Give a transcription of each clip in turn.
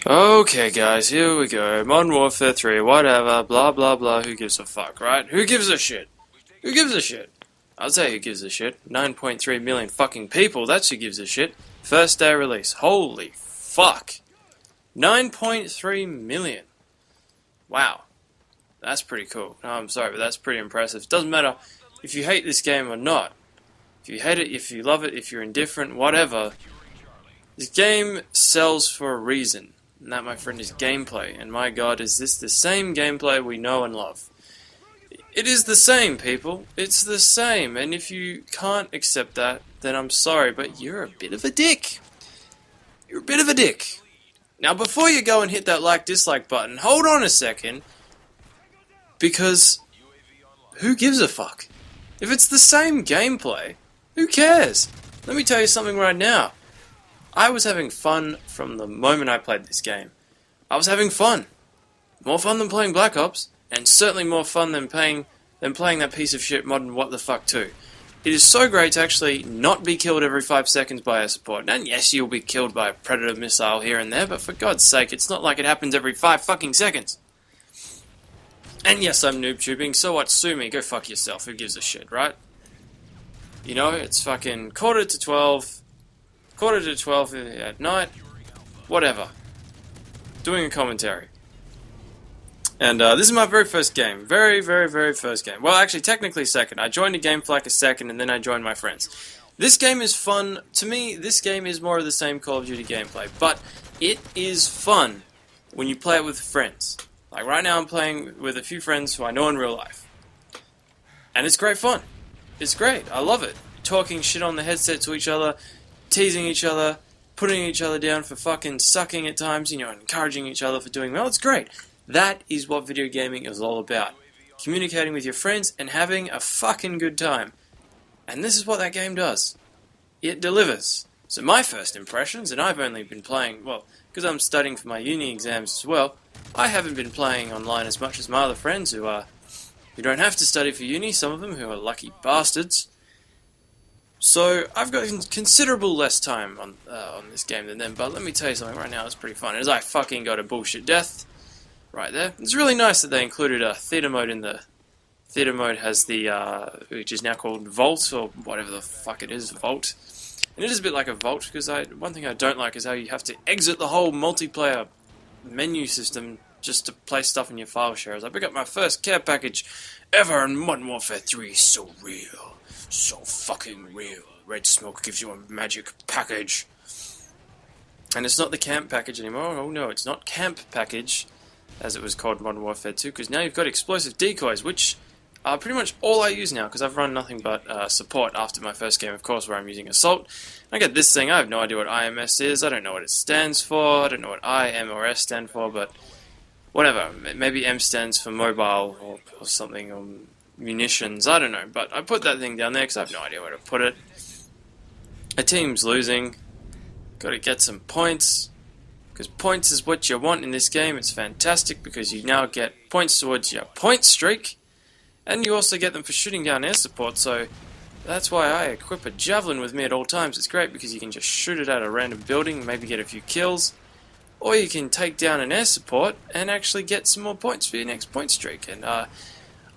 Okay guys, here we go. Modern Warfare 3, whatever, blah blah blah, who gives a fuck, right? Who gives a shit? Who gives a shit? I'll say who gives a shit. 9.3 million fucking people, that's who gives a shit. First day release. Holy fuck. 9.3 million. Wow. That's pretty cool. No, I'm sorry, but that's pretty impressive. Doesn't matter if you hate this game or not. If you hate it, if you love it, if you're indifferent, whatever. This game sells for a reason. And that, my friend, is gameplay. And my god, is this the same gameplay we know and love? It is the same, people. It's the same. And if you can't accept that, then I'm sorry, but you're a bit of a dick. You're a bit of a dick. Now, before you go and hit that like-dislike button, hold on a second. Because who gives a fuck? If it's the same gameplay, who cares? Let me tell you something right now. I was having fun from the moment I played this game. I was having fun. More fun than playing Black Ops, and certainly more fun than playing that piece of shit Modern What the Fuck 2. It is so great to actually not be killed every 5 seconds by a support. And yes, you'll be killed by a Predator missile here and there, but for God's sake, it's not like it happens every 5 fucking seconds. And yes, I'm noob tubing, so what, sue me, go fuck yourself, who gives a shit, right? You know, it's fucking quarter to 12 at night, whatever. Doing a commentary. And this is my very first game. Very, very, very first game. Well, actually, technically second. I joined a game for like a second, and then I joined my friends. This game is fun. To me, this game is more of the same Call of Duty gameplay. But it is fun when you play it with friends. Like right now, I'm playing with a few friends who I know in real life. And it's great fun. It's great. I love it. Talking shit on the headset to each other, teasing each other, putting each other down for fucking sucking at times, you know, encouraging each other for doing well. It's great. That is what video gaming is all about. Communicating with your friends and having a fucking good time. And this is what that game does. It delivers. So my first impressions, and I've only been playing, well, because I'm studying for my uni exams as well, I haven't been playing online as much as my other friends who don't have to study for uni, some of them who are lucky bastards. So I've got considerable less time on this game than them, but let me tell you something right now, it's pretty fun. As I fucking got a bullshit death right there. It's really nice that they included a theater mode in the... Theater mode has the, which is now called Vault, or whatever the fuck it is, Vault. And it is a bit like a Vault, because one thing I don't like is how you have to exit the whole multiplayer menu system just to place stuff in your file share. As I pick up my first care package ever in Modern Warfare 3, so real. So fucking real. Red smoke gives you a magic package. And it's not the camp package anymore. Oh no, it's not camp package, as it was called in Modern Warfare 2, because now you've got explosive decoys, which are pretty much all I use now, because I've run nothing but support after my first game, of course, where I'm using Assault. I get this thing, I have no idea what IMS is, I don't know what it stands for, I don't know what I, M, or S stand for, but whatever. Maybe M stands for mobile, or something, or munitions, I don't know, but I put that thing down there because I have no idea where to put it. A team's losing, gotta get some points, because points is what you want in this game. It's fantastic because you now get points towards your point streak, and you also get them for shooting down air support, so that's why I equip a javelin with me at all times. It's great because you can just shoot it at a random building, maybe get a few kills, or you can take down an air support and actually get some more points for your next point streak. And I'm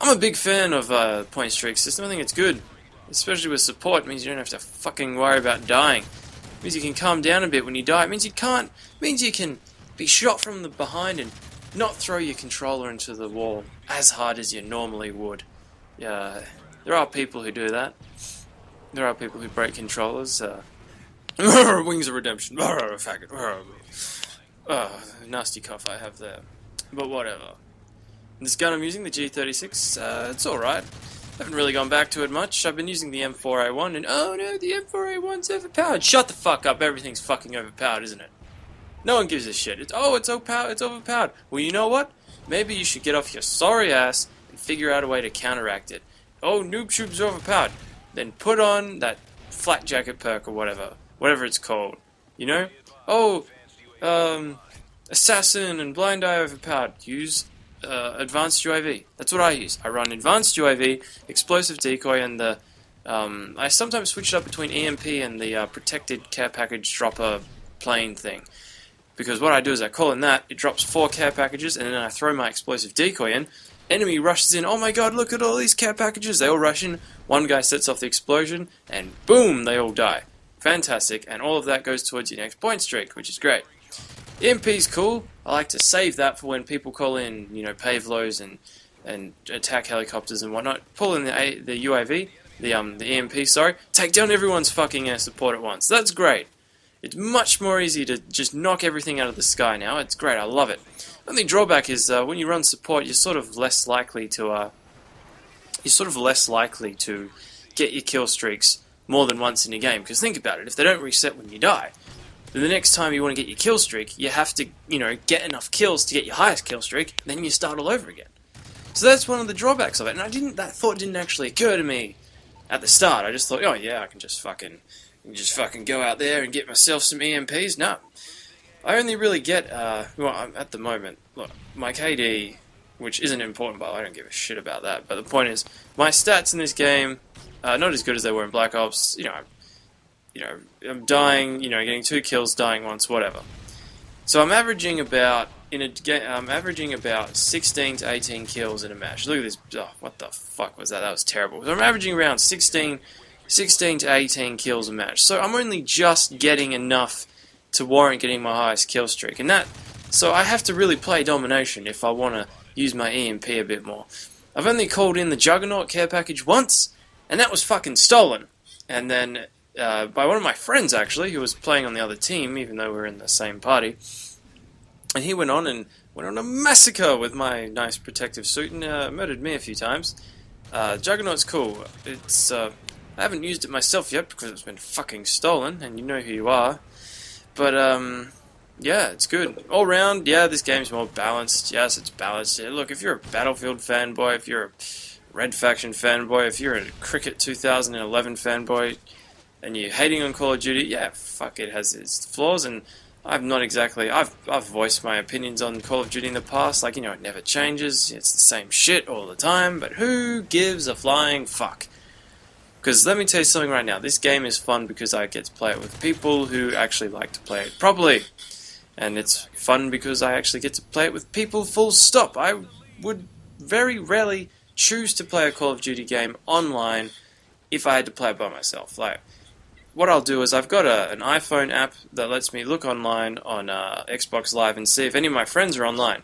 a big fan of point streak system. I think it's good, especially with support. It means you don't have to fucking worry about dying. It means you can calm down a bit when you die. It means you can't. It means you can be shot from the behind and not throw your controller into the wall as hard as you normally would. Yeah, there are people who do that. There are people who break controllers. Wings of Redemption. Faggot. Nasty cough I have there. But whatever. This gun I'm using, the G36, it's alright. Haven't really gone back to it much. I've been using the M4A1, and oh no, the M4A1's overpowered. Shut the fuck up, everything's fucking overpowered, isn't it? No one gives a shit. It's overpowered. Well, you know what? Maybe you should get off your sorry ass and figure out a way to counteract it. Oh, Noob Shoop's overpowered. Then put on that flak jacket perk or whatever it's called. You know? Oh, Assassin and Blind Eye overpowered. Use Advanced UAV. That's what I use. I run Advanced UAV, Explosive Decoy, and the I sometimes switch it up between EMP and the Protected Care Package Dropper plane thing. Because what I do is I call in that, it drops 4 care packages, and then I throw my explosive decoy in. Enemy rushes in, oh my god, look at all these care packages, they all rush in, one guy sets off the explosion, and boom, they all die. Fantastic, and all of that goes towards your next point streak, which is great. EMP's cool. I like to save that for when people call in, Pavlos and attack helicopters and whatnot. Pull in the UAV, the EMP, sorry. Take down everyone's fucking air support at once. That's great. It's much more easy to just knock everything out of the sky now. It's great. I love it. The only drawback is when you run support, you're sort of less likely to get your kill streaks more than once in a game. Because think about it, if they don't reset when you die, then the next time you want to get your kill streak, you have to, get enough kills to get your highest kill streak, and then you start all over again. So that's one of the drawbacks of it. And that thought didn't actually occur to me at the start. I just thought, oh yeah, I can just fucking go out there and get myself some EMPs. No. I only really get, at the moment, look, my KD, which isn't important, but I don't give a shit about that. But the point is, my stats in this game, not as good as they were in Black Ops. I'm dying, getting 2 kills, dying once, whatever. So I'm averaging about, I'm averaging about 16 to 18 kills in a match. Look at this, oh, what the fuck was that? That was terrible. So I'm averaging around 16 to 18 kills a match. So I'm only just getting enough to warrant getting my highest kill streak. So I have to really play domination if I want to use my EMP a bit more. I've only called in the Juggernaut care package once, and that was fucking stolen. And then, by one of my friends actually, who was playing on the other team, even though we were in the same party. And he went on a massacre with my nice protective suit and murdered me a few times. Juggernaut's cool. I haven't used it myself yet because it's been fucking stolen, and you know who you are. But, yeah, it's good. All round, yeah, this game's more balanced. Yes, it's balanced. Yeah, look, if you're a Battlefield fanboy, if you're a Red Faction fanboy, if you're a Cricket 2011 fanboy, and you're hating on Call of Duty, yeah, fuck, it has its flaws, and I've voiced my opinions on Call of Duty in the past, like, it never changes, it's the same shit all the time, but who gives a flying fuck? Because let me tell you something right now, this game is fun because I get to play it with people who actually like to play it properly. And it's fun because I actually get to play it with people full stop. I would very rarely choose to play a Call of Duty game online if I had to play it by myself. Like, what I'll do is I've got an iPhone app that lets me look online on Xbox Live and see if any of my friends are online.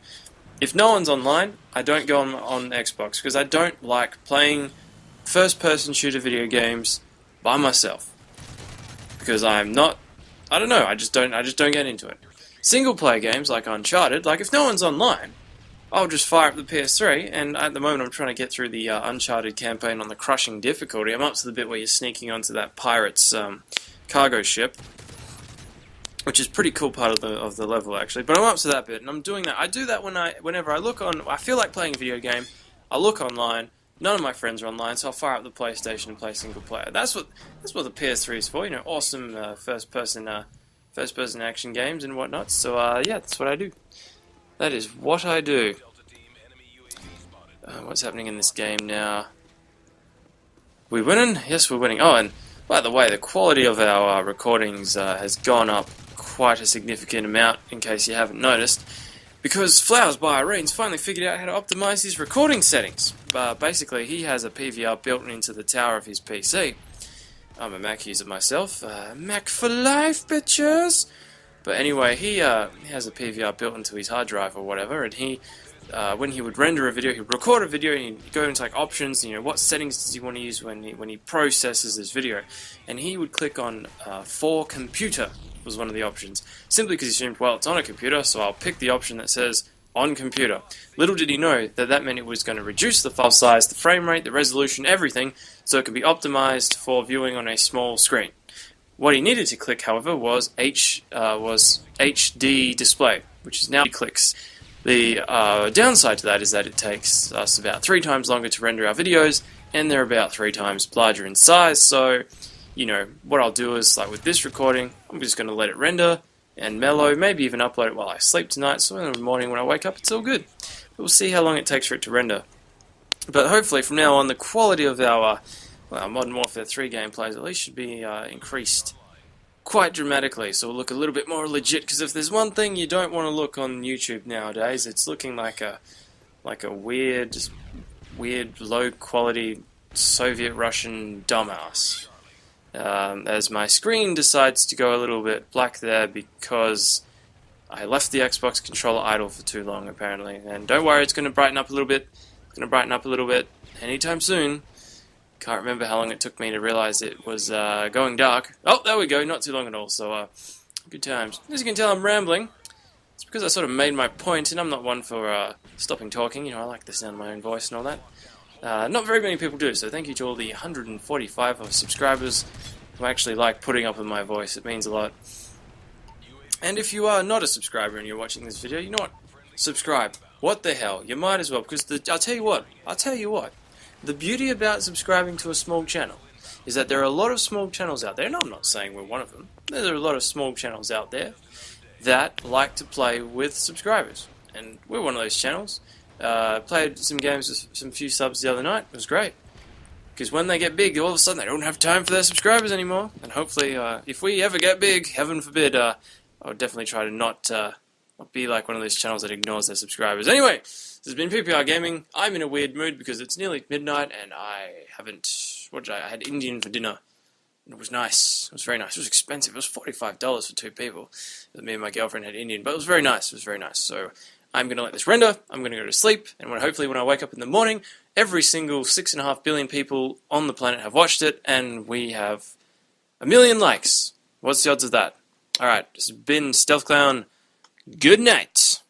If no one's online, I don't go on Xbox because I don't like playing first-person shooter video games by myself because I just don't get into it. Single-player games like Uncharted, like if no one's online, I'll just fire up the PS3, and at the moment I'm trying to get through the Uncharted campaign on the crushing difficulty. I'm up to the bit where you're sneaking onto that pirate's cargo ship, which is a pretty cool part of the level actually. But I'm up to that bit, and I'm doing that. I do that whenever I feel like playing a video game. I look online. None of my friends are online, so I'll fire up the PlayStation and play single player. That's what the PS3 is for. Awesome first person action games and whatnot. So yeah, that's what I do. That is what I do. What's happening in this game now? We winning? Yes, we're winning. Oh, and by the way, the quality of our recordings has gone up quite a significant amount, in case you haven't noticed. Because Flowers by Irene's finally figured out how to optimize his recording settings. Basically, he has a PVR built into the tower of his PC. I'm a Mac user myself. Mac for life, bitches! But anyway, he has a PVR built into his hard drive or whatever, and when he would render a video, he would record a video, and he'd go into like options, what settings does he want to use when he processes his video, and he would click on for computer was one of the options, simply because he assumed, well, it's on a computer, so I'll pick the option that says on computer. Little did he know that meant it was going to reduce the file size, the frame rate, the resolution, everything, so it can be optimized for viewing on a small screen. What he needed to click, however, was HD display, which is now clicks. The downside to that is that it takes us about 3 times longer to render our videos, and they're about 3 times larger in size, so what I'll do is, like with this recording, I'm just going to let it render and mellow, maybe even upload it while I sleep tonight, so in the morning when I wake up it's all good. But we'll see how long it takes for it to render. But hopefully from now on the quality of our Modern Warfare 3 gameplays at least should be increased quite dramatically, so we'll look a little bit more legit. Because if there's one thing you don't want to look on YouTube nowadays, it's looking like a weird low quality Soviet Russian dumbass. As my screen decides to go a little bit black there because I left the Xbox controller idle for too long, apparently. And don't worry, it's going to brighten up a little bit. It's going to brighten up a little bit anytime soon. Can't remember how long it took me to realize it was going dark. Oh, there we go, not too long at all, so good times. As you can tell, I'm rambling. It's because I sort of made my point, and I'm not one for stopping talking. You know, I like the sound of my own voice and all that. Not very many people do, so thank you to all the 145 of subscribers who actually like putting up with my voice. It means a lot. And if you are not a subscriber and you're watching this video, you know what? Subscribe. What the hell? You might as well, because I'll tell you what. The beauty about subscribing to a small channel is that there are a lot of small channels out there, and I'm not saying we're one of them. There are a lot of small channels out there that like to play with subscribers, and we're one of those channels. Played some games with some few subs the other night. It was great. Because when they get big, all of a sudden they don't have time for their subscribers anymore. And hopefully, if we ever get big, heaven forbid, I'll definitely try to not be like one of those channels that ignores their subscribers. Anyway, this has been PPR Gaming. I'm in a weird mood because it's nearly midnight and I haven't... I had Indian for dinner. And it was nice. It was very nice. It was expensive. It was $45 for 2 people. Me and my girlfriend had Indian, but it was very nice. It was very nice. So I'm going to let this render. I'm going to go to sleep. And hopefully when I wake up in the morning, every single 6.5 billion people on the planet have watched it, and we have 1 million likes. What's the odds of that? Alright, this has been Stealthclown. Good night.